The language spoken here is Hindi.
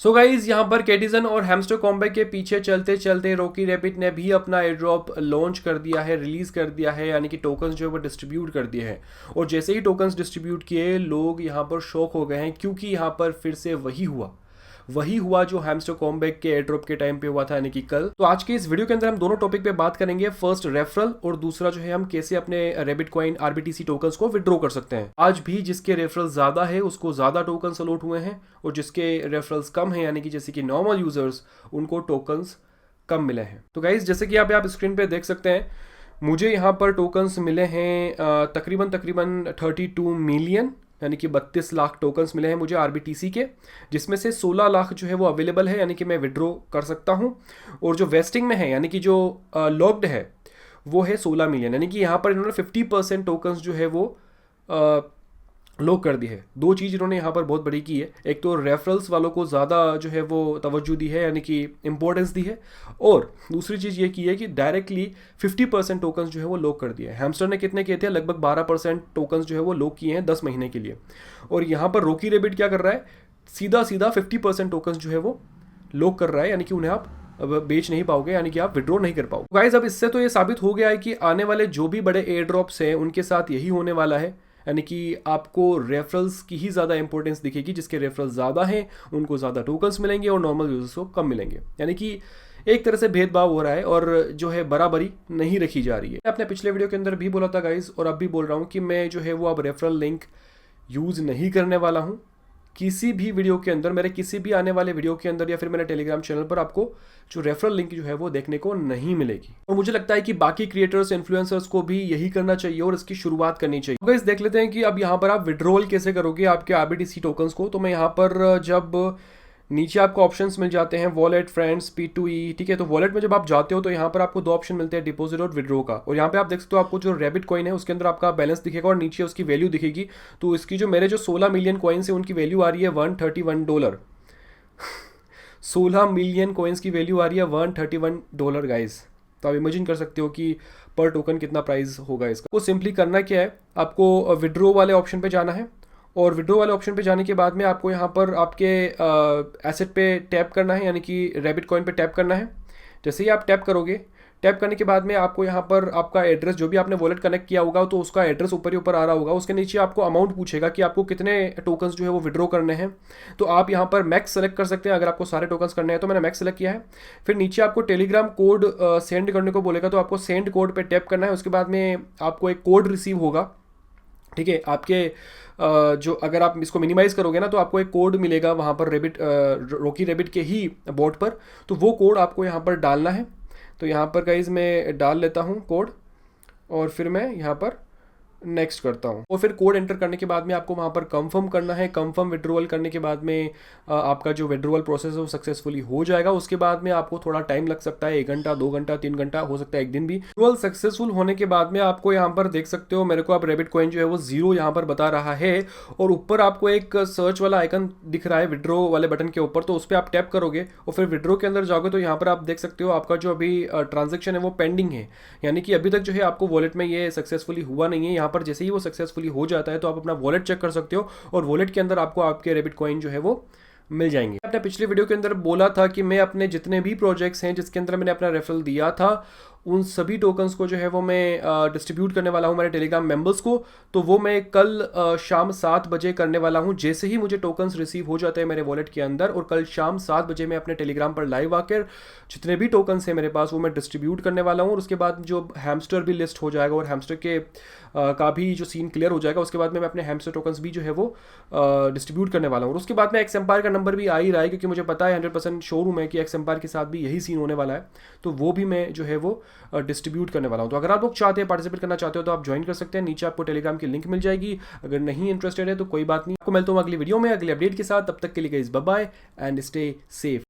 सो गाइज यहाँ पर कैटिजन और हैमस्टर कॉम्बैक के पीछे चलते चलते रॉकी रैबिट ने भी अपना एयर ड्रॉप लॉन्च कर दिया है, रिलीज कर दिया है, यानी कि टोकन्स जो है वो डिस्ट्रीब्यूट कर दिए हैं। और जैसे ही टोकन्स डिस्ट्रीब्यूट किए लोग यहाँ पर शॉक हो गए हैं, क्योंकि यहाँ पर फिर से वही हुआ जो हैमस्टर कॉम्बैक के एयर ड्रॉप के टाइम पे हुआ था, यानी कि कल। तो आज के इस वीडियो के अंदर हम दोनों टॉपिक पे बात करेंगे, फर्स्ट रेफरल और दूसरा जो है हम कैसे अपने रैबिट कॉइन आरबीटीसी टोकन्स को विड्रॉ कर सकते हैं। आज भी जिसके रेफरल ज्यादा है उसको ज्यादा टोकन्स अलॉट हुए हैं, और जिसके रेफरल्स कम है यानी कि जैसे कि नॉर्मल यूजर्स, उनको टोकन्स कम मिले हैं। तो गाइज जैसे कि आप स्क्रीन पे देख सकते हैं, मुझे यहाँ पर टोकन्स मिले हैं तकरीबन 32 मिलियन, यानी कि 32 लाख टोकन्स मिले हैं मुझे आरबीटीसी के, जिसमें से 16 लाख जो है वो अवेलेबल है, यानी कि मैं विड्रॉ कर सकता हूं। और जो वेस्टिंग में है, यानी कि जो लॉक्ड है, वो है 16 मिलियन, यानी कि यहाँ पर इन्होंने 50% टोकन्स जो है वो लॉक कर दी है। दो चीज़ इन्होंने यहाँ पर बहुत बड़ी की है, एक तो रेफरल्स वालों को ज़्यादा जो है वो तवज्जो दी है, यानी कि इंपॉर्टेंस दी है, और दूसरी चीज़ ये की है कि डायरेक्टली 50% टोकन्स जो है वो लॉक कर दिए हैं। हैमस्टर ने कितने किए थे? लगभग 12% टोकन्स जो है वो लॉक किए हैं 10 महीने के लिए। और यहाँ पर रॉकी रैबिट क्या कर रहा है? सीधा सीधा 50% टोकन्स जो है वो लॉक कर रहा है, यानी कि उन्हें आप अब बेच नहीं पाओगे, यानी कि आप विड्रॉ नहीं कर पाओगे। गाइस अब इससे तो ये साबित हो गया है कि आने वाले जो भी बड़े एयर ड्रॉप्स हैं उनके साथ यही होने वाला है, यानी कि आपको रेफरल्स की ही ज़्यादा इंपॉर्टेंस दिखेगी। जिसके रेफरल्स ज़्यादा हैं उनको ज़्यादा टोकन्स मिलेंगे और नॉर्मल यूजर्स को कम मिलेंगे, यानी कि एक तरह से भेदभाव हो रहा है और जो है बराबरी नहीं रखी जा रही है। मैं अपने पिछले वीडियो के अंदर भी बोला था गाइस, और अब भी बोल रहा हूँ कि मैं जो है वो अब रेफरल लिंक यूज़ नहीं करने वाला हूँ किसी भी वीडियो के अंदर। मेरे किसी भी आने वाले वीडियो के अंदर या फिर मेरे टेलीग्राम चैनल पर आपको जो रेफरल लिंक जो है वो देखने को नहीं मिलेगी। और मुझे लगता है कि बाकी क्रिएटर्स, इन्फ्लुएंसर्स को भी यही करना चाहिए और इसकी शुरुआत करनी चाहिए। गाइस देख लेते हैं कि अब यहाँ पर आप विड्रॉल कैसे करोगे आपके आरबीटीसी टोकन्स को। तो मैं यहाँ पर जब नीचे आपको ऑप्शंस मिल जाते हैं, वॉलेट, फ्रेंड्स, P2E, ठीक है। तो वॉलेट में जब आप जाते हो तो यहाँ पर आपको दो ऑप्शन मिलते हैं, डिपॉजिट और विड्रॉ का। और यहाँ पे आप देख सकते हो आपको जो रैबिट कॉइन है उसके अंदर आपका बैलेंस दिखेगा और नीचे उसकी वैल्यू दिखेगी। तो इसकी जो मेरे जो 16 मिलियन कॉइन्स है उनकी वैल्यू आ रही है $131। 16 मिलियन कॉइन्स की वैल्यू आ रही है $131 गाइस। तो आप इमेजिन कर सकते हो कि पर टोकन कितना प्राइस होगा इसका। तो सिंपली करना क्या है, आपको विड्रॉ वाले ऑप्शन पे जाना है, और विड्रॉ वाले ऑप्शन पे जाने के बाद में आपको यहाँ पर आपके एसेट पे टैप करना है, यानी कि रैबिट कॉइन पे टैप करना है। जैसे ही आप टैप करोगे, टैप करने के बाद में आपको यहाँ पर आपका एड्रेस, जो भी आपने वॉलेट कनेक्ट किया होगा तो उसका एड्रेस ऊपर ही ऊपर आ रहा होगा। उसके नीचे आपको अमाउंट पूछेगा कि आपको कितने टोकन्स जो है वो विड्रॉ करने हैं। तो आप यहाँ पर मैक्स सेलेक्ट कर सकते हैं अगर आपको सारे टोकन्स करने हैं, तो मैंने मैक्स सेलेक्ट किया है। फिर नीचे आपको टेलीग्राम कोड सेंड करने को बोलेगा, तो आपको सेंड कोड पर टैप करना है। उसके बाद में आपको एक कोड रिसीव होगा, ठीक है। आपके जो अगर आप इसको मिनिमाइज करोगे ना तो आपको एक कोड मिलेगा वहाँ पर रॉकी रैबिट के ही बोर्ड पर। तो वो कोड आपको यहाँ पर डालना है। तो यहाँ पर गाइज मैं डाल लेता हूँ कोड, और फिर मैं यहाँ पर नेक्स्ट करता हूँ। और फिर कोड एंटर करने के बाद में आपको वहाँ पर कंफर्म करना है। कंफर्म विड्रॉल करने के बाद में आपका जो विड्रॉल प्रोसेस है वो सक्सेसफुली हो जाएगा। उसके बाद में आपको थोड़ा टाइम लग सकता है, 1 घंटा, 2 घंटा, 3 घंटा, हो सकता है 1 दिन भी। विड्रॉल सक्सेसफुल होने के बाद में आपको यहाँ पर देख सकते हो, मेरे को अब रैबिट कॉइन जो है वो 0 यहाँ पर बता रहा है, और ऊपर आपको एक सर्च वाला आइकन दिख रहा है विड्रॉ वाले बटन के ऊपर। तो उस पर आप टैप करोगे और फिर विड्रॉ के अंदर जाओगे तो यहाँ पर आप देख सकते हो आपका जो अभी ट्रांजेक्शन है वो पेंडिंग है, यानी कि अभी तक जो है आपको वॉलेट में ये सक्सेसफुली हुआ नहीं है। यहाँ पर जैसे ही वो सक्सेसफुली हो जाता है तो आप अपना वॉलेट चेक कर सकते हो, और वॉलेट के अंदर आपको आपके रैबिट कॉइन जो है वो मिल जाएंगे। अपने पिछले वीडियो के अंदर बोला था कि मैं अपने जितने भी प्रोजेक्ट्स हैं जिसके अंदर मैंने अपना रेफरल दिया था उन सभी टोकन्स को जो है वो मैं डिस्ट्रीब्यूट करने वाला हूँ मेरे टेलीग्राम मेंबर्स को। तो वो मैं कल शाम 7 बजे करने वाला हूँ। जैसे ही मुझे टोकन्स रिसीव हो जाते हैं मेरे वॉलेट के अंदर, और कल शाम 7 बजे मैं अपने टेलीग्राम पर लाइव आकर जितने भी टोकन्स हैं मेरे पास वो मैं डिस्ट्रीब्यूट करने वाला हूँ। और उसके बाद जो हैमस्टर भी लिस्ट हो जाएगा और हैमस्टर के का भी जो सीन क्लियर हो जाएगा, उसके बाद में मैं अपने हैमस्टर टोकन्स भी जो है वो डिस्ट्रीब्यूट करने वाला हूँ। और उसके बाद में एक्स एम्पायर का नंबर भी आ ही रहा है, क्योंकि मुझे पता है 100% शोरूम है कि एक्स एम्पायर के साथ भी यही सीन होने वाला है। तो वो भी मैं जो है वो डिस्ट्रीब्यूट करने वाला हूँ। तो अगर आप लोग चाहते हैं, पार्टिसिपेट करना चाहते हो, तो आप ज्वाइन कर सकते हैं। नीचे आपको टेलीग्राम की लिंक मिल जाएगी। अगर नहीं इंटरेस्टेड है तो कोई बात नहीं, आपको मिलता हूँ अगली वीडियो में अगले अपडेट के साथ। तब तक के लिए guys bye bye and stay safe.